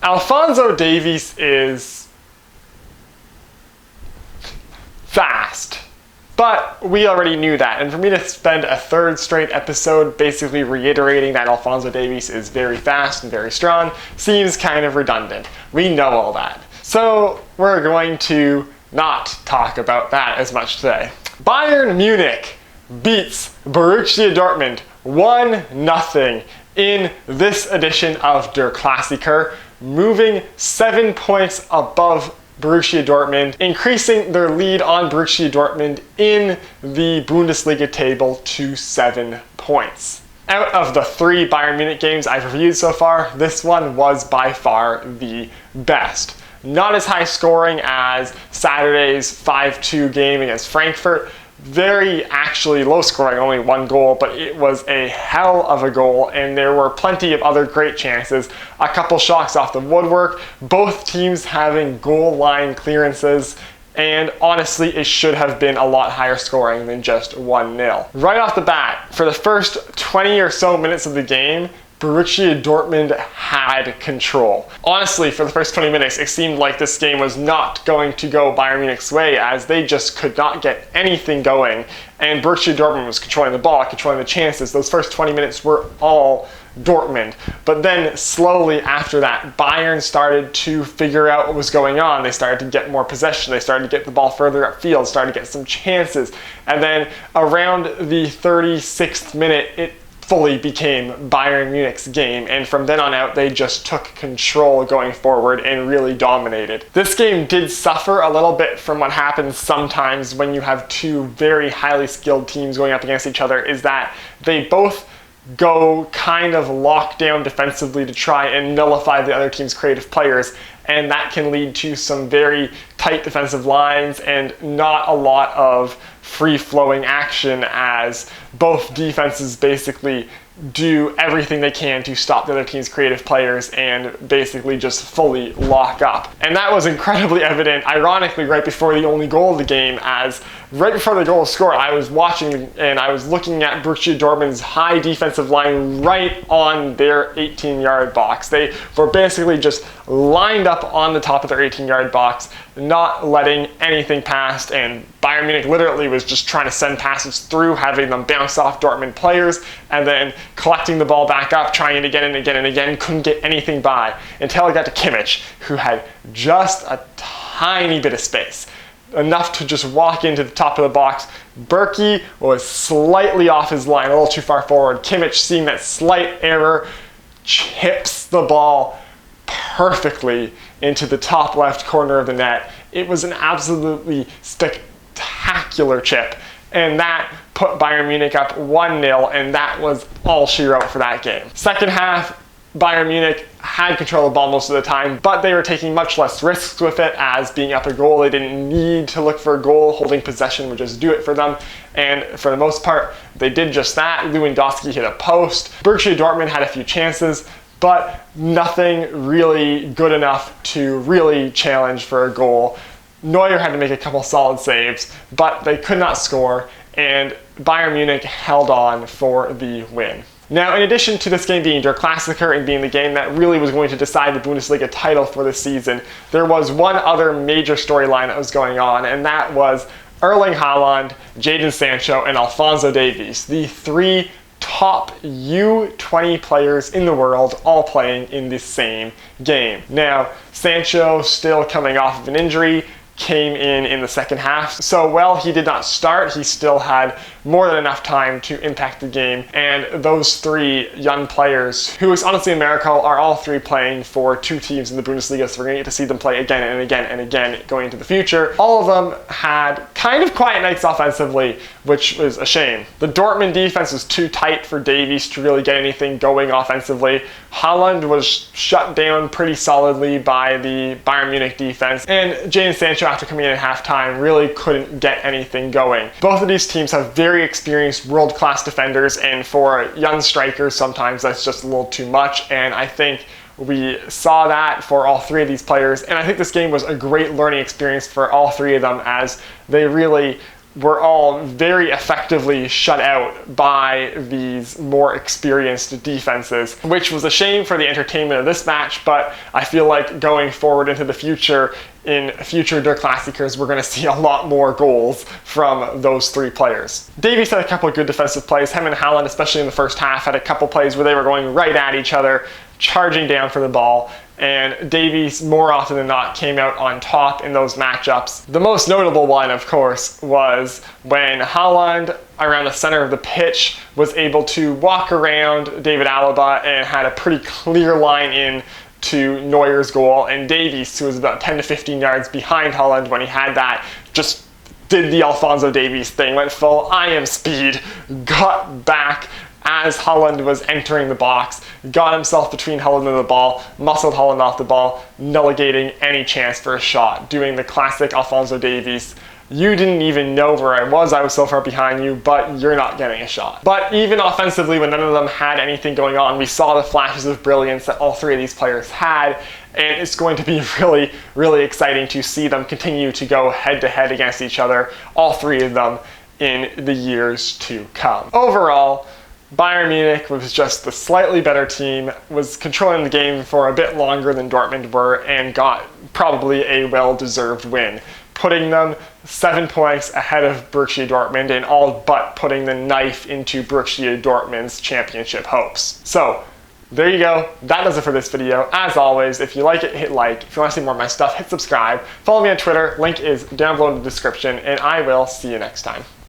Alphonso Davies is fast. But we already knew that, and for me to spend a third straight episode basically reiterating that Alphonso Davies is very fast and very strong seems kind of redundant. We know all that. So we're going to not talk about that as much today. Bayern Munich beats Borussia Dortmund 1-0 in this edition of Der Klassiker, moving 7 points above Borussia Dortmund, increasing their lead on Borussia Dortmund in the Bundesliga table to 7 points. Out of the 3 Bayern Munich games I've reviewed so far, this one was by far the best. Not as high scoring as Saturday's 5-2 game against Frankfurt. Very actually low scoring, only 1 goal, but it was a hell of a goal, and there were plenty of other great chances. A couple shots off the woodwork, both teams having goal line clearances, and honestly it should have been a lot higher scoring than just 1-0. Right off the bat, for the first 20 or so minutes of the game, Borussia Dortmund had control. Honestly, for the first 20 minutes, it seemed like this game was not going to go Bayern Munich's way, as they just could not get anything going. And Borussia Dortmund was controlling the ball, controlling the chances. Those first 20 minutes were all Dortmund. But then slowly after that, Bayern started to figure out what was going on. They started to get more possession. They started to get the ball further upfield, started to get some chances. And then around the 36th minute, it fully became Bayern Munich's game, and from then on out they just took control going forward and really dominated. This game did suffer a little bit from what happens sometimes when you have 2 very highly skilled teams going up against each other, is that they both go kind of locked down defensively to try and nullify the other team's creative players, and that can lead to some very tight defensive lines and not a lot of free-flowing action, as both defenses basically do everything they can to stop the other team's creative players and basically just fully lock up. And that was incredibly evident, ironically, right before the only goal of the game, as right before the goal was scored, I was watching and I was looking at Borussia Dortmund's high defensive line right on their 18-yard box. They were basically just lined up on the top of their 18-yard box, not letting anything past, and Bayern Munich literally was just trying to send passes through, having them bounce off Dortmund players, and then collecting the ball back up, trying it again and again and again, couldn't get anything by, until it got to Kimmich, who had just a tiny bit of space, enough to just walk into the top of the box. Berkey was slightly off his line, a little too far forward. Kimmich, seeing that slight error, chips the ball perfectly into the top left corner of the net. It was an absolutely spectacular chip, and that put Bayern Munich up 1-0, and that was all she wrote for that game. Second half, Bayern Munich had control of the ball most of the time, but they were taking much less risks with it, as being up a goal, they didn't need to look for a goal. Holding possession would just do it for them, and for the most part, they did just that. Lewandowski hit a post. Borussia Dortmund had a few chances, but nothing really good enough to really challenge for a goal. Neuer had to make a couple solid saves, but they could not score, and Bayern Munich held on for the win. Now, in addition to this game being Der Klassiker and being the game that really was going to decide the Bundesliga title for this season, there was one other major storyline that was going on, and that was Erling Haaland, Jadon Sancho, and Alphonso Davies, the 3 top U20 players in the world, all playing in the same game. Now, Sancho, still coming off of an injury, came in the second half. So while he did not start, he still had more than enough time to impact the game. And those 3 young players, who is honestly a miracle, are all 3 playing for 2 teams in the Bundesliga, so we're going to get to see them play again and again and again going into the future. All of them had kind of quiet nights offensively, which was a shame. The Dortmund defense was too tight for Davies to really get anything going offensively. Haaland was shut down pretty solidly by the Bayern Munich defense, and Jadon Sancho, after coming in at halftime, really couldn't get anything going. Both of these teams have very experienced world-class defenders, and for young strikers, sometimes that's just a little too much, and I think we saw that for all 3 of these players, and I think this game was a great learning experience for all 3 of them, as they really were all very effectively shut out by these more experienced defenses, which was a shame for the entertainment of this match, but I feel like going forward into the future, in future Der Klassikers, we're going to see a lot more goals from those three players. Davies had a couple of good defensive plays. Him and Haaland, especially in the first half, had a couple plays where they were going right at each other, charging down for the ball, and Davies, more often than not, came out on top in those matchups. The most notable one, of course, was when Haaland, around the center of the pitch, was able to walk around David Alaba and had a pretty clear line in to Neuer's goal, and Davies, who was about 10 to 15 yards behind Haaland when he had that, just did the Alphonso Davies thing, went full I am speed, got back as Haaland was entering the box, got himself between Haaland and the ball, muscled Haaland off the ball, negating any chance for a shot, doing the classic Alphonso Davies. You didn't even know where I was so far behind you, but you're not getting a shot. But even offensively, when none of them had anything going on, we saw the flashes of brilliance that all three of these players had, and it's going to be really, really exciting to see them continue to go head-to-head against each other, all three of them, in the years to come. Overall, Bayern Munich was just the slightly better team, was controlling the game for a bit longer than Dortmund were, and got probably a well-deserved win, putting them 7 points ahead of Borussia Dortmund and all but putting the knife into Borussia Dortmund's championship hopes. So, there you go. That does it for this video. As always, if you like it, hit like. If you want to see more of my stuff, hit subscribe. Follow me on Twitter. Link is down below in the description, and I will see you next time.